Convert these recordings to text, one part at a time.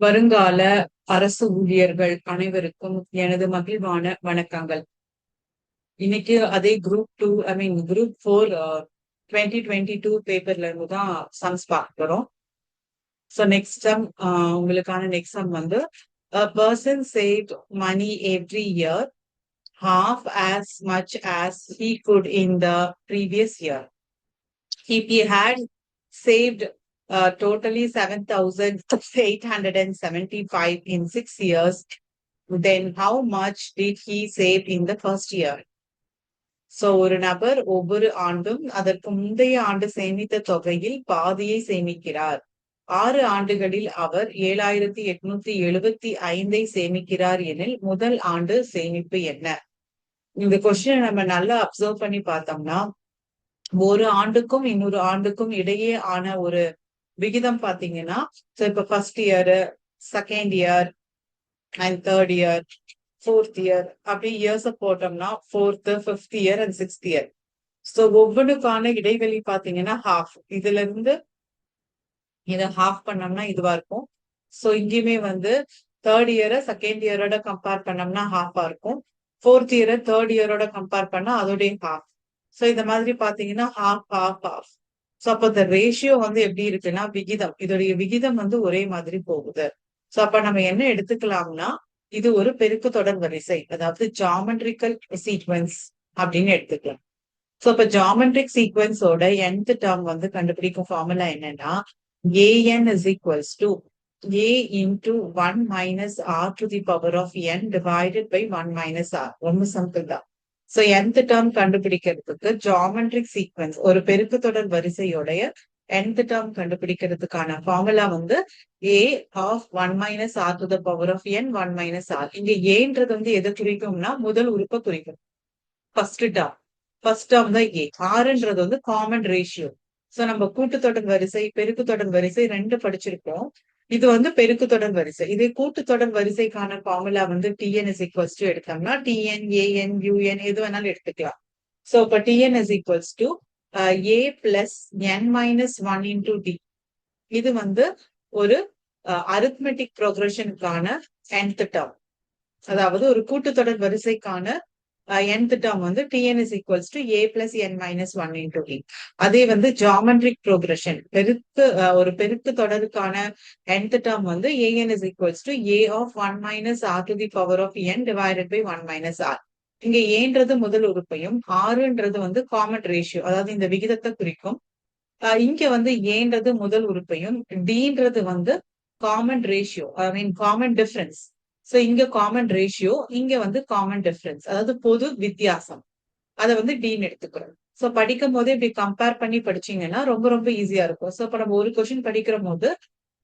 வருங்கால அரசு ஊழியர்கள் அனைவருக்கும் எனது மகிழ்வான வணக்கங்கள். இன்னைக்கு அதே குரூப் 2 குரூப் 4 2022 பேப்பர்ல இருந்து தான் சம்ஸ் பார்க்கிறோம். ஸோ நெக்ஸ்ட் சம், உங்களுக்கான நெக்ஸ்ட் சம் வந்து a person saved money every year half as much as he could in the previous year. If he had saved totally 7,875 in 6 years, then how much did he save in the first year? So ஒரு நபர் ஒவ்வொரு ஆண்டும் அதற்கு முந்தைய ஆண்டு சேமித்த தொகையில் பாதியை சேமிக்கிறார். 6 ஆண்டுகளில் அவர் 7,875 சேமிக்கிறார் எனில் முதல் ஆண்டு சேமிப்பு என்ன? இந்த கொஸ்டினை நம்ம நல்லா அப்சர்வ் பண்ணி பார்த்தோம்னா, ஒரு ஆண்டுக்கும் இன்னொரு ஆண்டுக்கும் இடையே ஆன ஒரு விகிதம் பாத்தீங்கன்னா, இப்ப first year, second year and third year, fourth year அப்படி இயர்ஸ் போட்டோம்னா fourth, fifth year and sixth year. So ஒவ்வொன்றுக்கான இடைவெளி பாத்தீங்கன்னா ஹாஃப். இதுல இருந்து இதை ஹாஃப் பண்ணோம்னா இதுவா இருக்கும். ஸோ இங்கேயுமே வந்து தேர்ட் இயரை செகண்ட் இயரோட கம்பேர் பண்ணோம்னா ஹாஃபா இருக்கும். ஃபோர்த் இயரை தேர்ட் இயரோட கம்பேர் பண்ணா அதோடைய ஹாஃப். ஸோ இந்த மாதிரி பாத்தீங்கன்னா ஹாஃப் ஹாஃப் ஹாஃப். ஸோ அப்போ இந்த ரேஷியோ வந்து எப்படி இருக்குன்னா விகிதம், இதோடைய விகிதம் வந்து ஒரே மாதிரி போகுது. ஸோ அப்ப நம்ம என்ன எடுத்துக்கலாம்னா, இது ஒரு பெருக்கு தொடர் வரிசை, அதாவது ஜாமெட்ரிக்கல் சீக்வன்ஸ் அப்படின்னு எடுத்துக்கலாம். ஸோ இப்ப ஜாமெட்ரிக் சீக்வன்ஸோட nth டேர்ம் வந்து கண்டுபிடிக்கும் ஃபார்முலா என்னன்னா, an is equals to a into 1 minus r to the power of n divided by 1 minus r. ரொம்ப சிம்பிள் தான். ஸோ nth டேர்ம் கண்டுபிடிக்கிறதுக்கு ஜாமெட்ரிக் சீக்வன்ஸ் ஒரு பெருக்கு தொடர் வரிசையோடைய nth டேர்ம் கண்டுபிடிக்கிறதுக்கான ஃபார்முலா வந்து a of 1 minus r to the power of n 1 minus r. இங்க ஏன்றது வந்து எதை குறிக்கும்னா முதல் உறுப்பை குறிக்கும். ஃபர்ஸ்ட் டேர்ம் தான் ஏ. ஆறுன்றது வந்து காமன் ரேஷியோ. சோ நம்ம கூட்டுத்தொடர் வரிசை, பெருக்கு தொடர் வரிசை ரெண்டு படிச்சிருக்கோம். இது வந்து பெருக்கு தொடர் வரிசை. இதே கூட்டுத்தொடர் வரிசைக்கான ஃபார்முலா வந்து tn is equals to எடுத்தோம்னா tn, an, un எது வேணாலும் எடுத்துக்கலாம். சோ இப்ப tn is equals to a plus n minus 1 into d. இது வந்து ஒரு அரித்மெட்டிக் ப்ரோக்ரஷனுக்கான nth டேர்ம், அதாவது ஒரு கூட்டுத்தொடர் வரிசைக்கான nth டேர்ம் வந்து tn is equals to a plus n minus 1 into d. அதே வந்து ஜாமெட்ரிக் ப்ரோக்ரஷன் ஒரு பெருக்கு தொடருக்கான nth டேர்ம் வந்து an is equals to a of 1 minus r to the power of n divided by 1 minus r. இங்க ஏன்றது முதல் உறுப்பையும் ஆறுன்றது வந்து common ratio, அதாவது இந்த விகிதத்தை குறிக்கும். இங்க வந்து ஏன்றது முதல் உறுப்பையும் டீன்றது வந்து common ratio, common difference. So இங்க காமன் ரேஷியோ, இங்க வந்து காமன் டிஃபரன்ஸ், அதாவது பொது வித்தியாசம். அதை வந்து டீன் எடுத்துக்கிறோம். சோ படிக்கும் போது இப்படி கம்பேர் பண்ணி படிச்சீங்கன்னா ரொம்ப ரொம்ப ஈஸியா இருக்கும். சோ இப்ப நம்ம ஒரு கொஸ்டின் படிக்கிற போது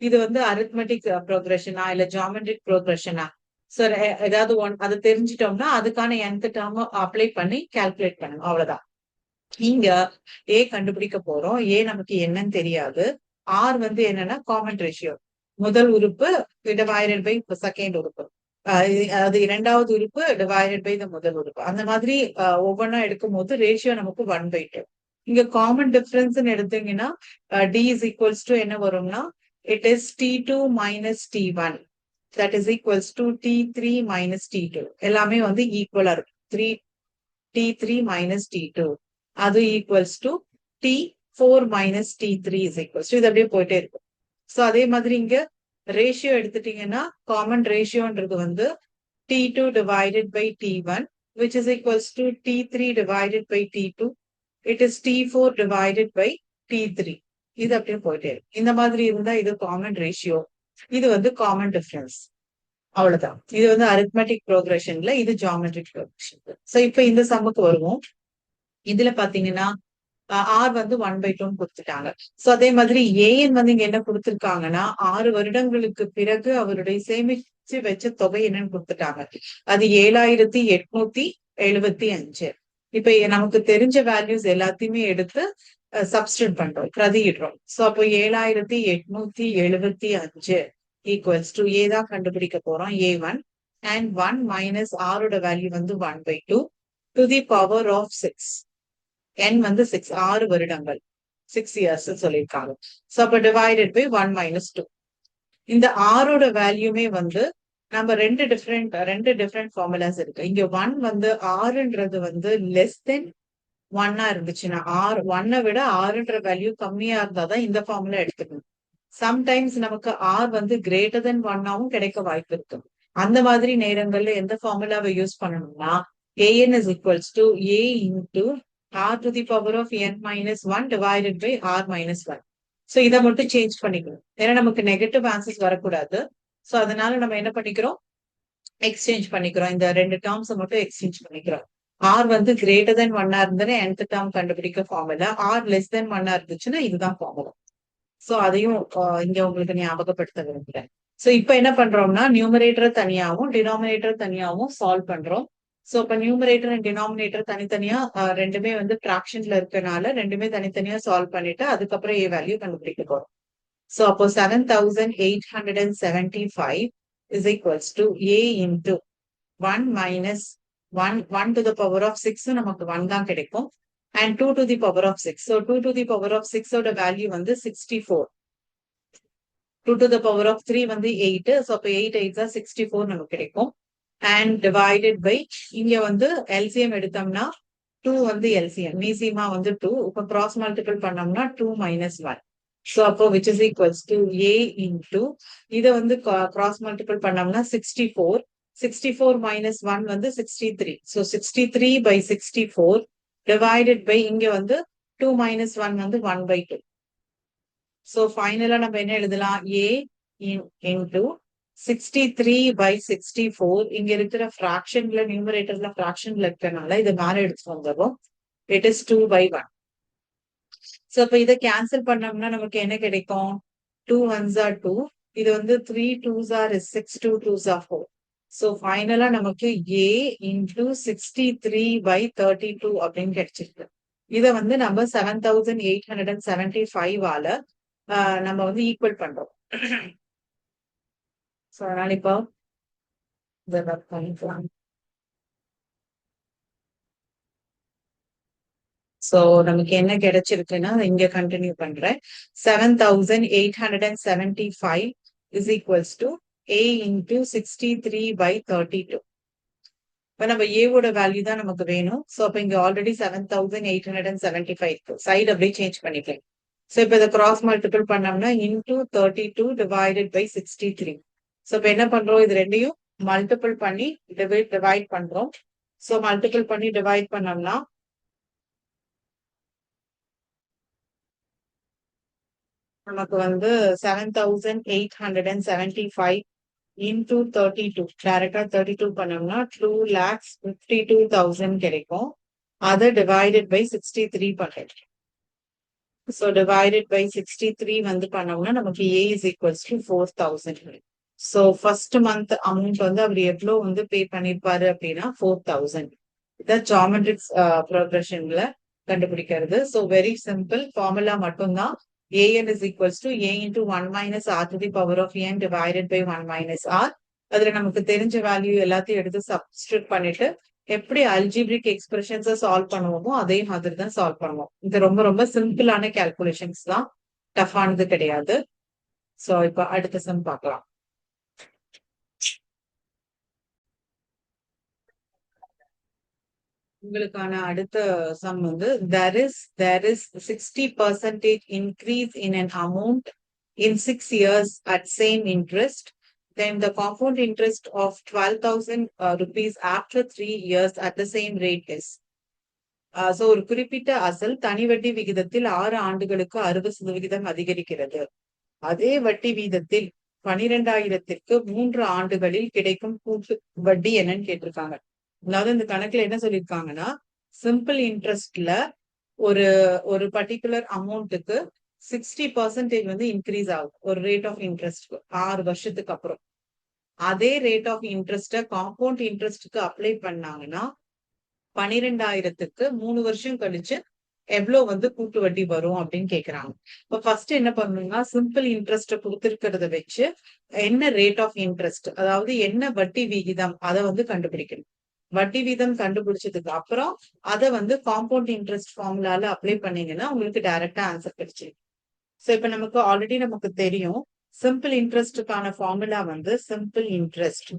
இது வந்து அரித்மெட்டிக் ப்ரோக்ரஷனா இல்ல ஜாமெட்ரிக் ப்ரோக்ரஷனா, சோ ஏதாவது அதை தெரிஞ்சிட்டோம்னா அதுக்கான nth டேர்ம் அப்ளை பண்ணி கால்குலேட் பண்ணணும், அவ்வளவுதான். இங்க ஏ கண்டுபிடிக்க போறோம். ஏ நமக்கு என்னன்னு தெரியாது. ஆர் வந்து என்னன்னா காமன் ரேஷியோ, முதல் உறுப்பு டிவைடட் பை செகண்ட் உறுப்பு, அது இரண்டாவது உறுப்பு டிவைடட் பை த முதல் உறுப்பு. அந்த மாதிரி ஒவ்வொன்றா எடுக்கும் போது ரேஷியோ நமக்கு 1/2. இங்க காமன் டிஃபரன்ஸ் எடுத்தீங்கன்னா டி இஸ் ஈக்குவல்ஸ் டு என்ன வரும்னா, it is t2 minus t1 that is equals to t3 minus t2. எல்லாமே வந்து ஈக்குவலா இருக்கும். t3 minus t2 அது equals to t4 minus t3 is equals to, இது அப்படியே போயிட்டே இருக்கும். சோ அதே மாதிரி இங்க ரேஷியோ எடுத்துட்டீங்கன்னா காமன் ரேஷியோன்றது வந்து t2 divided by t1 which is equals to t3 divided by t2. it is t4 divided by t3. இது அப்படியே போயிட்டே இருக்கும். இந்த மாதிரி இருந்தா இது காமன் ரேஷியோ, இது வந்து காமன் டிஃபரன்ஸ், அவ்வளவுதான். இது வந்து அரித்மெட்டிக் ப்ரோக்ரஷன்ல, இது ஜாமெட்ரிக் ப்ரோக்ரஷன். சோ இப்ப இந்த சம்முக்கு வருவோம். இதுல பாத்தீங்கன்னா ஆர் வந்து 1/2 கொடுத்துட்டாங்க. சோ அதே மாதிரி ஏஎன் வந்து இங்க என்ன கொடுத்திருக்காங்கன்னா 6 வருடங்களுக்கு பிறகு அவருடைய சேமிச்சு வச்ச தொகை என்னன்னு கொடுத்துட்டாங்க. அது 7,875. இப்ப நமக்கு தெரிஞ்ச வேல்யூஸ் எல்லாத்தையுமே எடுத்து சப்ஸ்டிட்யூட் பண்றோம், பிரதியிடுறோம். சோ அப்போ 7,875 ஈக்குவல்ஸ் டு ஏ தான் கண்டுபிடிக்க போறோம், a1 அண்ட் 1 மைனஸ் ஆரோட வேல்யூ வந்து 1/2 to the power of 6. n வந்து 6, 6 வருடங்கள், 6 years சொல்லியிருக்காங்க. சோ அப்ப டிவைடட் பை 1 minus 2. இந்த ஆரோட வேல்யூமே வந்து நம்ம ரெண்டு டிஃப்ரெண்ட் ஃபார்முலாஸ் இருக்கு. இங்க 1 வந்து ஆறுன்றது வந்து லெஸ் தென் 1 இருந்துச்சுன்னா, ஒன்னை விட ஆறுன்ற வேல்யூ கம்மியா இருந்தாதான் இந்த ஃபார்முலா எடுத்துக்கணும். சம்டைம்ஸ் நமக்கு ஆர் வந்து கிரேட்டர் தென் 1ஆவும் கிடைக்க வாய்ப்பு இருக்கு. அந்த மாதிரி நேரங்கள்ல எந்த ஃபார்முலாவை யூஸ் பண்ணணும்னா an is equals to a into r to the power of n minus 1 divided by r minus 1. So இதை மட்டும் சேஞ்ச் பண்ணிக்கணும். ஏன்னா நமக்கு நெகட்டிவ் ஆன்சர்ஸ் வரக்கூடாது. ஸோ அதனால நம்ம என்ன பண்ணிக்கிறோம், எக்ஸ்சேஞ்ச் பண்ணிக்கிறோம். இந்த ரெண்டு டேர்ம்ஸை மட்டும் எக்ஸ்சேஞ்ச் பண்ணிக்கிறோம். ஆர் வந்து கிரேட்டர் தென் 1 இருந்ததுன்னா nth டேர்ம் கண்டுபிடிக்க ஃபார்முலா, ஆர் லெஸ் தென் 1 இருந்துச்சுன்னா இதுதான் ஃபார்முலா. சோ அதையும் இங்க உங்களுக்கு ஞாபகப்படுத்த விரும்புறேன். சோ இப்ப என்ன பண்றோம்னா நியூமரேட்டர் தனியாவும் டினாமினேட்டர் தனியாவும் சால்வ் பண்றோம். சோ இப்ப நியூமரேட்டர் அண்ட் டினாமினேட்டர் தனித்தனியா ரெண்டுமே வந்து பிராக்ஷன்ல இருக்கனால ரெண்டுமே தனித்தனியா சால்வ் பண்ணிட்டு அதுக்கப்புறம் ஏ வேல்யூ கண்டுபிடிக்க போறோம். சோ அப்போ 7875 is equals to a into 1 minus 1 to the power of 6 நமக்கு 1 தான் கிடைக்கும். And 2 to the power of 6. So 2 to the power of 6 ஓட வேல்யூ வந்து 64. 2 to the power of 3 வந்து 8. So அப்ப 8 8 64 நமக்கு கிடைக்கும். And divided by இங்க வந்து LCM எடுத்தோம்னா 2 வந்து LCM. மீசிமா வந்து 2. இப்ப cross multiple பண்ணோம்னா 2 minus 1. So அப்போ which is equals to a into இதை வந்து cross multiple பண்ணோம்னா 64. 64 minus 1 வந்து 63. So 63 by 64 divided by இங்க வந்து 2 minus 1 வந்து 1 by 2. So finally நம்ம என்ன எழுதலாம், a into 63 by 64. இங்க இருக்கிற ஃபிராக்ஷன்ல நியூமரேட்டர்ல ஃபிராக்ஷன்ல இருக்கனால இதை மேல எடுத்து வந்துடும். It is 2 by 1. So இப்ப இதை கேன்சல் பண்ணோம்னா நமக்கு என்ன கிடைக்கும், 2 1s are 2. இது வந்து 3 2s are 6, 2 2s are 4. So ஃபைனலா நமக்கு a into 63 by 32 அப்படின்னு கிடைச்சிருக்கு. இதை வந்து நம்ம 7875 ஆல நம்ம வந்து ஈக்குவல் பண்றோம். ஸோ அதனால இப்போ இதை பண்ணிக்கலாம். சோ நமக்கு என்ன கிடைச்சிருக்குன்னா இங்க கண்டினியூ பண்றேன். 7875 is equals to a into 63 by 32. இப்ப நம்ம ஏவோட வேல்யூ தான் நமக்கு வேணும். சோ அப்ப இங்க ஆல்ரெடி 7875 இருக்கு. சைடு அப்படியே சேஞ்ச் பண்ணிக்கலாம். சோ இப்ப இதை கிராஸ் மல்டிபிள் பண்ணோம்னா into 32 divided by 63. சோ இப்ப என்ன பண்றோம், இது ரெண்டையும் மல்டிபிள் பண்ணி டிவைட் பண்றோம். சோ மல்டிபிள் பண்ணி டிவைட் பண்ணோம்னா நமக்கு வந்து 7875 into 32 டைரக்டா 32 பண்ணோம்னா 2,52,000 கிடைக்கும். அதை டிவைடட் பை 63 பண்றோம். ஸோ டிவைடட் பை 63 வந்து பண்ணோம்னா நமக்கு a is equals to 4,000. So first month amount வந்து அவர் எவ்வளவு வந்து பே பண்ணிருப்பாரு அப்படின்னா 4,000. இதான் ஜியோமெட்ரிக்ஸ் ப்ரோக்ரஷன்ல கண்டுபிடிக்கிறது. ஸோ வெரி சிம்பிள் ஃபார்முலா மட்டும்தான். an is equals to a into 1 minus r to the power of n divided by 1 minus r. அதுல நமக்கு தெரிஞ்ச வேல்யூ எல்லாத்தையும் எடுத்து சப்ஸ்டிட்யூட் பண்ணிட்டு எப்படி அல்ஜிபிரிக் எக்ஸ்பிரஷன்ஸை சால்வ் பண்ணுவோமோ அதே மாதிரி தான் சால்வ் பண்ணுவோம். இது ரொம்ப ரொம்ப சிம்பிளான கால்குலேஷன்ஸ் தான், டஃபானது கிடையாது. ஸோ இப்போ அடுத்த சம் பார்க்கலாம். உங்களுக்கான அடுத்த சம் வந்து there is 60% increase in an amount in 6 years at same interest, then the compound interest of 12,000 rupees after 3 years at the same rate is. So ஒரு குறிப்பிட்ட அசல் தனி வட்டி விகிதத்தில் 6 ஆண்டுகளுக்கு 60% அதிகரிக்கிறது. அதே வட்டி வீதத்தில் 12,000க்கு 3 ஆண்டுகளில் கிடைக்கும் கூட்டு வட்டி என்னன்னு கேட்டிருக்காங்க. அதாவது இந்த கணக்குல என்ன சொல்லியிருக்காங்கன்னா, சிம்பிள் இன்ட்ரெஸ்ட்ல ஒரு பர்டிகுலர் அமௌண்ட்டுக்கு 60% வந்து இன்க்ரீஸ் ஆகும் ஒரு ரேட் ஆஃப் இன்ட்ரெஸ்ட் 6 வருஷத்துக்கு அப்புறம். அதே ரேட் ஆஃப் இன்ட்ரெஸ்ட காம்பவுண்ட் இன்ட்ரெஸ்டுக்கு அப்ளை பண்ணாங்கன்னா 12,000க்கு 3 வருஷம் கழிச்சு எவ்வளவு வந்து கூட்டு வட்டி வரும் அப்படின்னு கேக்குறாங்க. இப்ப ஃபர்ஸ்ட் என்ன பண்ணணும்னா, சிம்பிள் இன்ட்ரெஸ்ட் கொடுத்திருக்கிறத வச்சு என்ன ரேட் ஆஃப் இன்ட்ரெஸ்ட், அதாவது என்ன வட்டி விகிதம் அதை வந்து கண்டுபிடிக்கணும். வட்டி வீதம் கண்டுபிடிச்சதுக்கு அப்புறம் அதை வந்து காம்பவுண்ட் இன்ட்ரெஸ்ட் ஃபார்முலால அப்ளை பண்ணீங்கன்னா உங்களுக்கு டைரக்டா ஆன்சர் கிடைச்சிடும். ஸோ இப்ப நமக்கு ஆல்ரெடி நமக்கு தெரியும் சிம்பிள் இன்ட்ரெஸ்டுக்கான ஃபார்முலா வந்து சிம்பிள் இன்ட்ரெஸ்ட்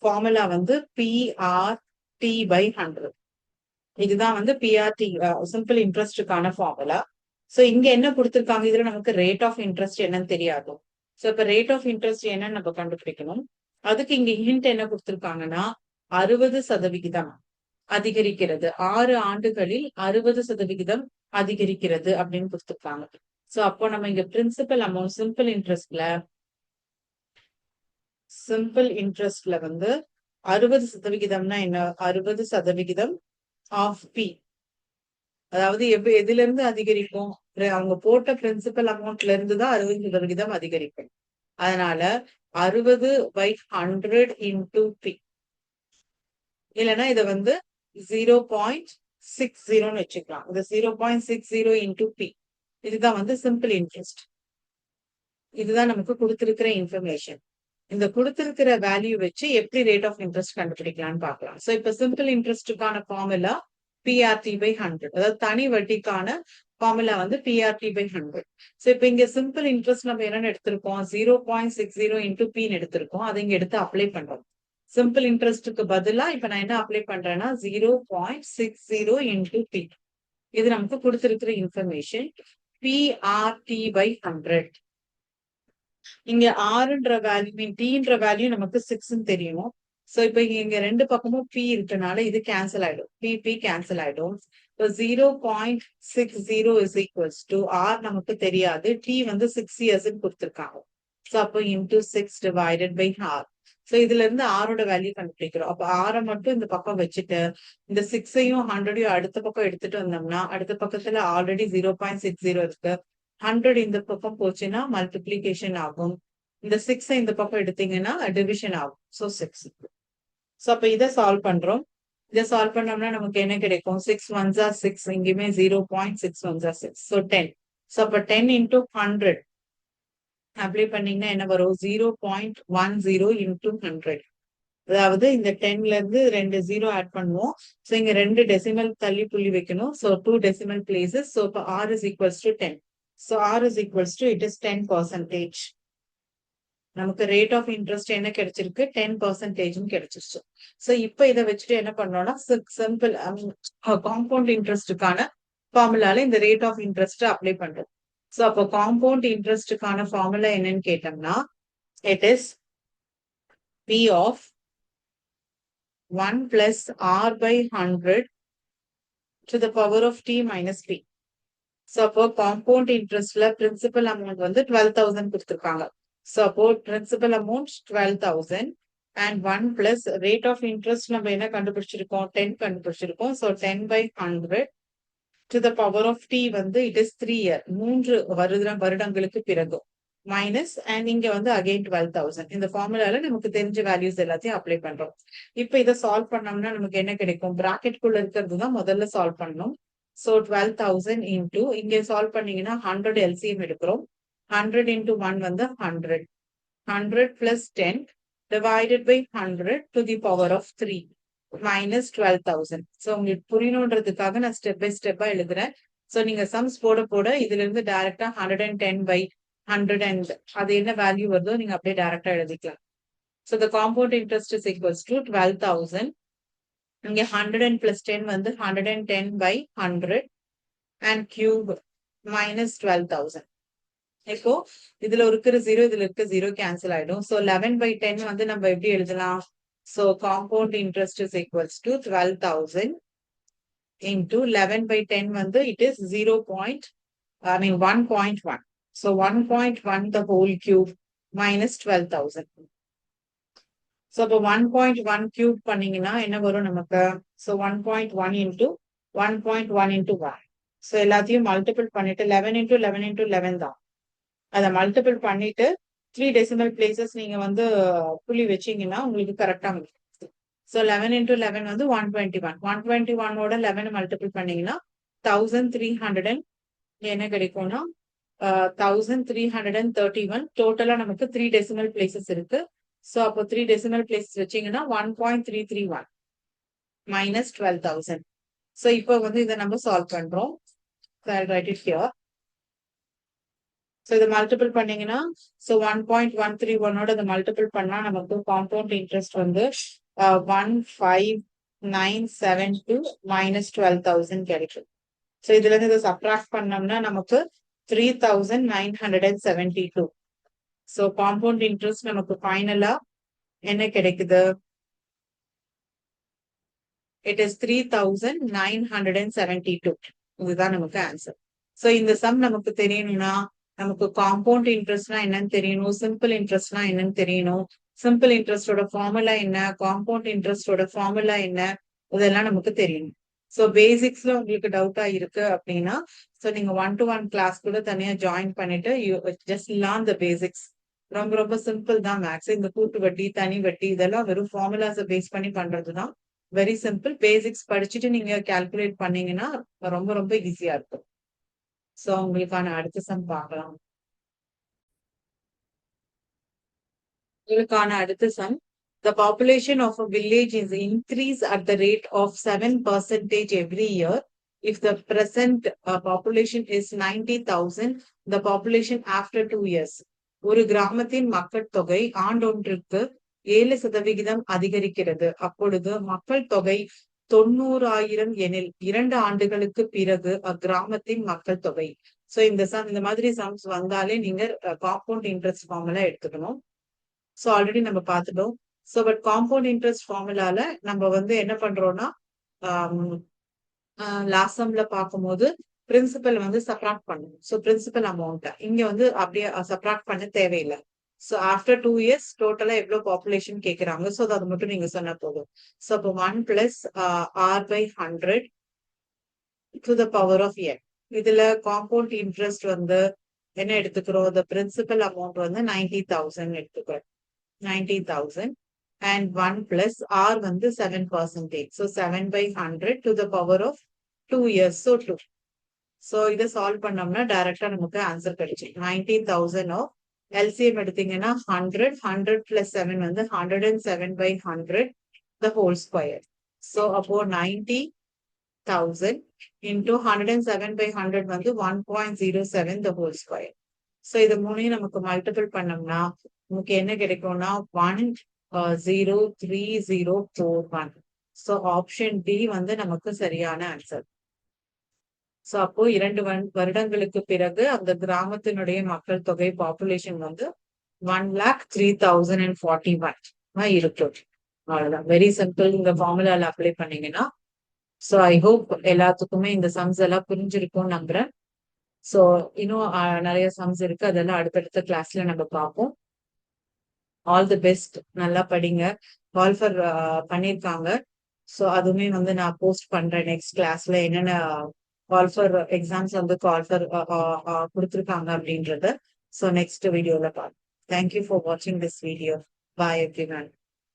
ஃபார்முலா வந்து PRT/100. இதுதான் வந்து PRT சிம்பிள் இன்ட்ரெஸ்டுக்கான ஃபார்முலா. சோ இங்க என்ன கொடுத்திருக்காங்க, இதுல நமக்கு ரேட் ஆஃப் இன்ட்ரெஸ்ட் என்னன்னு தெரியாது. சோ இப்ப ரேட் ஆஃப் இன்ட்ரெஸ்ட் என்னன்னு நம்ம கண்டுபிடிக்கணும். அதுக்கு இங்க ஹிண்ட் என்ன கொடுத்திருக்காங்கன்னா 60% அதிகரிக்கிறது, 6 ஆண்டுகளில் 60% அதிகரிக்கிறது அப்படின்னு கொடுத்திருக்காங்க. சோ அப்போ நம்ம இங்க பிரின்சிபல் அமௌண்ட் சிம்பிள் இன்ட்ரெஸ்ட்ல வந்து 60%னா என்ன, 60% ஆஃப் P. அதாவது எதுல இருந்து அதிகரிக்கும், அவங்க போட்ட பிரின்சிபல் அமௌண்ட்ல இருந்து தான் 60% அதிகரிக்கும். அதனால 60/100 இன்டூ P. இல்லைன்னா இதை வந்து 0.60 வச்சுக்கலாம். இது 0.60 இன்டூ P. இதுதான் வந்து சிம்பிள் இன்ட்ரெஸ்ட். இதுதான் நமக்கு கொடுத்திருக்கிற இன்ஃபர்மேஷன். இந்த கொடுத்திருக்கிற வேல்யூ வச்சு எப்படி ரேட் ஆஃப் இன்ட்ரெஸ்ட் கண்டுபிடிக்கலாம்னு பார்க்கலாம். சோ இப்ப சிம்பிள் இன்ட்ரெஸ்டுக்கான ஃபார்முலா PRT/100. அதாவது தனி வட்டிக்கான ஃபார்முலா வந்து PRT/100. சோ இப்ப இங்க சிம்பிள் இன்ட்ரெஸ்ட் நம்ம என்னன்னு எடுத்திருக்கோம், 0.60 இன்டூ P எடுத்திருக்கோம். அதை இங்க எடுத்து அப்ளை பண்றோம். சிம்பிள் இன்ட்ரெஸ்டுக்கு பதிலா இப்ப நான் என்ன அப்ளை பண்றேன்னா 0.60 இன்டூ P. இது நமக்கு கொடுத்திருக்கிற இன்ஃபர்மேஷன் PRT/100. இங்க ஆறுன்ற வேல்யூ டீன்ற வேல்யூ நமக்கு 6ன்னு தெரியணும். சோ இப்ப இங்க ரெண்டு பக்கமும் P இருக்கனால இது கேன்சல் ஆயிடும். P கேன்சல் ஆயிடும். 0.60 இஸ் ஈக்குவல்ஸ் டு ஆர் நமக்கு தெரியாது, T வந்து 6 years கொடுத்திருக்காங்க. சோ அப்போ into 6 divided by r. So இதுல இருந்து ஆரோட வேல்யூ கண்டுபிடிக்கிறோம். அப்ப ஆரை மட்டும் இந்த பக்கம் வச்சுட்டு இந்த 6ஐயும் 100ஐயும் அடுத்த பக்கம் எடுத்துட்டு வந்தோம்னா அடுத்த பக்கத்துல ஆல்ரெடி 0.60 இருக்கு. 100 இந்த பக்கம் போச்சுன்னா மல்டிப்ளிகேஷன் ஆகும். இந்த 6 இந்த பக்கம் எடுத்தீங்கன்னா டிவிஷன் ஆகும். சோ 6. சோ அப்ப இதை சால்வ் பண்றோம். இதை சால்வ் பண்ணோம்னா நமக்கு என்ன கிடைக்கும், 6 1s are 6, இங்கேயுமே 0.6 1s are 6. சோ 10. சோ அப்ப 10 இன்டூ 100 அப்ளை பண்ணீங்கன்னா என்ன வரும், 0.10 இன்டூ 100. அதாவது இந்த 10ல இருந்து 2 0 ஆட் பண்ணுவோம். சோ இங்க 2 டெசிமல் தள்ளி புள்ளி வைக்கணும். So 2 decimal places. சோ இப்ப R is equals to 10. So R is equals to it is 10%. நமக்கு ரேட் ஆஃப் இன்ட்ரெஸ்ட் என்ன கிடைச்சிருக்கு, 10% கிடைச்சிருச்சு. சோ இப்ப இதை வச்சுட்டு என்ன பண்ணோம்னா சிம்பிள் காம்பவுண்ட் இன்ட்ரெஸ்டுக்கான ஃபார்முலால இந்த ரேட் ஆஃப் இன்ட்ரெஸ்ட் அப்ளை பண்றோம். சோ அப்போ காம்பவுண்ட் இன்ட்ரெஸ்டுக்கான ஃபார்முலா என்னன்னு கேட்டோம்னா it is P of 1 plus R/100 to the power of T minus P. So அப்போ காம்பவுண்ட் இன்ட்ரெஸ்ட்ல பிரின்சிபல் அமௌண்ட் வந்து 12,000 கொடுத்திருக்காங்க. So அப்போ principal amount 12,000 and 1 plus rate of interest நம்ம என்ன கண்டுபிடிச்சிருக்கோம், 10 கண்டுபிடிச்சிருக்கோம். So 10/100 to the power of T வந்து it is 3 year, 3 வருடங்களுக்கு பிறகு மைனஸ் அண்ட் இங்க வந்து அகைன் 12,000. இந்த ஃபார்முலால நமக்கு தெரிஞ்ச வேல்யூஸ் எல்லாத்தையும் அப்ளை பண்றோம். இப்ப இதை சால்வ் பண்ணோம்னா நமக்கு என்ன கிடைக்கும், பிராக்கெட் குள்ள இருக்கிறது தான் முதல்ல சால்வ் பண்ணணும். சோ 12,000 இன்டூ இங்க சால்வ் பண்ணீங்கன்னா 100 LCM எடுக்கிறோம். 100 இன்டூ 1 வந்து 100. 100 plus 10 divided by 100 to the power of 3 minus 12,000. So உங்களுக்கு புரியணுன்றதுக்காக நான் ஸ்டெப் பை ஸ்டெப்பா எழுதுறேன். சோ நீங்க சம்ஸ் போட போட இதுல இருந்து டைரக்டா 110/100 and அது என்ன வேல்யூ வருதோ நீங்க அப்படியே டைரக்டா எழுதிக்கலாம். So the compound interest is equals to 12,000. இங்க 100 plus 10 வந்து 110/100 and cube minus 12,000. இப்போ இதுல இருக்கிற 0 இதுல இருக்க 0 கேன்சல் ஆயிடும். சோ 11/10 வந்து நம்ம எப்படி எழுதலாம், so compound interest is equals to 12,000 into 11/10 வந்து it is 1.1. So 1.1 the whole cube minus 12,000. So அப்போ 1.1 cube பண்ணீங்கன்னா என்ன வரும் நமக்கு, so 1.1 into 1.1 into 1. So எல்லாத்தையும் மல்டிபிள் பண்ணிட்டு 11 into 11 into 11 தான். அதை மல்டிபிள் பண்ணிட்டு 3 டெசிமல் பிளேசஸ் நீங்க வந்து புள்ளி வச்சீங்கன்னா உங்களுக்கு கரெக்டா இருக்கும். ஸோ 11 into 11 வந்து 121. 121ஓட 11 மல்டிபிள் பண்ணீங்கன்னா 1300 என்ன கிடைக்கும்னா 1331. டோட்டலா நமக்கு 3 டெசிமல் பிளேசஸ் இருக்கு. ஸோ அப்போ 3 டெசிமல் பிளேசஸ் வச்சீங்கன்னா 1.331 மைனஸ் 12,000. ஸோ இப்போ வந்து இதை நம்ம சால்வ் பண்றோம். So I'll write it here. So இதை மல்டிபிள் பண்ணீங்கன்னா ஸோ 1.131 இதை மல்டிபிள் பண்ணா நமக்கு காம்பவுண்ட் இன்ட்ரெஸ்ட் வந்து 15972 மைனஸ் 12,000 கிடைக்கும். ஸோ இதுல இருந்து இதை சப்ட்ராக்ட் பண்ணோம்னா நமக்கு 3,972. ஸோ காம்பவுண்ட் இன்ட்ரெஸ்ட் நமக்கு ஃபைனலா என்ன கிடைக்குது? It is 3,972. இதுதான் நமக்கு ஆன்சர். ஸோ இந்த சம் நமக்கு தெரியணும்னா நமக்கு காம்பவுண்ட் இன்ட்ரெஸ்ட்னா என்னன்னு தெரியணும், சிம்பிள் இன்ட்ரெஸ்ட்னா என்னன்னு தெரியணும், சிம்பிள் இன்ட்ரெஸ்டோட ஃபார்முலா என்ன, காம்பவுண்ட் இன்ட்ரெஸ்டோட ஃபார்முலா என்ன, இதெல்லாம் நமக்கு தெரியணும். ஸோ பேசிக்ஸ்ல உங்களுக்கு டவுட்டா இருக்கு அப்படின்னா ஸோ நீங்க 1-to-1 கிளாஸ் கூட தனியா ஜாயின் பண்ணிட்டு you just learn the basics. ரொம்ப ரொம்ப சிம்பிள் தான் மேக்ஸ். இந்த கூட்டு வட்டி, தனி வட்டி இதெல்லாம் வெறும் ஃபார்முலாஸை பேஸ் பண்ணி பண்றதுதான். Very simple. பேசிக்ஸ் படிச்சுட்டு நீங்க கால்குலேட் பண்ணீங்கன்னா ரொம்ப ரொம்ப ஈஸியா இருக்கும். சோ உங்களுக்கான அடுத்த சம் பார்க்கலாம். உங்களுக்கான அடுத்த some, the population of a village is increased at the rate of 7% every year. If the present population is 90,000, the population after 2 years. ஒரு கிராமத்தின் மக்கள் தொகை ஆண்டொன்றுக்கு 7% அதிகரிக்கிறது. அப்பொழுது மக்கள் தொகை 90,000 எனில் 2 ஆண்டுகளுக்கு பிறகு அக்கிராமத்தின் மக்கள் தொகை. சோ இந்த மாதிரி சம்ஸ் வந்தாலே நீங்க காம்பவுண்ட் இன்ட்ரெஸ்ட் ஃபார்முலா எடுத்துக்கணும். சோ ஆல்ரெடி நம்ம பார்த்துட்டோம். சோ பட் காம்பவுண்ட் இன்ட்ரெஸ்ட் ஃபார்முலால நம்ம வந்து என்ன பண்றோம்னா லாஸ்ட் சம்ல பார்க்கும்போது பிரின்சிபல் வந்து சப்ராக்ட் பண்ணணும். ஸோ பிரின்சிபல் அமௌண்ட் இங்க வந்து அப்படியே சப்ராக்ட் பண்ண தேவையில்லை. ஸோ ஆஃப்டர் 2 years டோட்டலா எவ்வளவு பாப்புலேஷன் கேட்கறாங்க. ஸோ அது மட்டும் நீங்க சொன்னா போதும். ஸோ அப்போ 1 + r/100 to the power of n. இதுல காம்பவுண்ட் இன்ட்ரெஸ்ட் வந்து என்ன எடுத்துக்கிறோம்? the பிரின்சிபல் அமௌண்ட் வந்து 90,000 எடுத்துக்கிறோம். 90,000 and 1 + r வந்து 7%. So 7/100 to the power of 2 years. So 2. So இதை சால்வ் பண்ணோம்னா டைரக்டா நமக்கு ஆன்சர் கிடைச்சு 90,000 of LCM எடுத்தீங்கன்னா 100 + 7 வந்து 107/100 the whole square. So அப்போ 90,000 into 107/100 வந்து 1.07 the whole square. So இது மூணையும் நமக்கு மல்டிபிள் பண்ணோம்னா நமக்கு என்ன கிடைக்கும்னா 1.03041. So ஆப்ஷன் டி வந்து நமக்கு சரியான ஆன்சர். சோ அப்போ 2 வருடங்களுக்கு பிறகு அந்த கிராமத்தினுடைய மக்கள் தொகை பாப்புலேஷன் வந்து 1,03,041 இருக்கு. அவ்வளவுதான். Very simple. இந்த ஃபார்முலால அப்ளை பண்ணீங்கன்னா சோ ஐ ஹோப் எல்லாத்துக்குமே இந்த சம்ஸ் எல்லாம் புரிஞ்சிருக்கும்னு நம்புறேன். சோ இன்னும் நிறைய சம்ஸ் இருக்கு. அதெல்லாம் அடுத்தடுத்த கிளாஸ்ல நம்ம பார்ப்போம். All the best. நல்லா படிங்க. கால் ஃபார் பண்ணிருக்காங்க. சோ அதுவுமே வந்து நான் போஸ்ட் பண்றேன் நெக்ஸ்ட் கிளாஸ்ல என்னென்ன கால் ஃபார் எக்ஸாம்ஸ் வந்து கால் ஃபார் கொடுத்துருக்காங்க அப்படின்றத. சோ நெக்ஸ்ட் வீடியோல பார்ப்போம். தேங்க்யூ ஃபார் வாட்சிங் திஸ் வீடியோ. Bye everyone.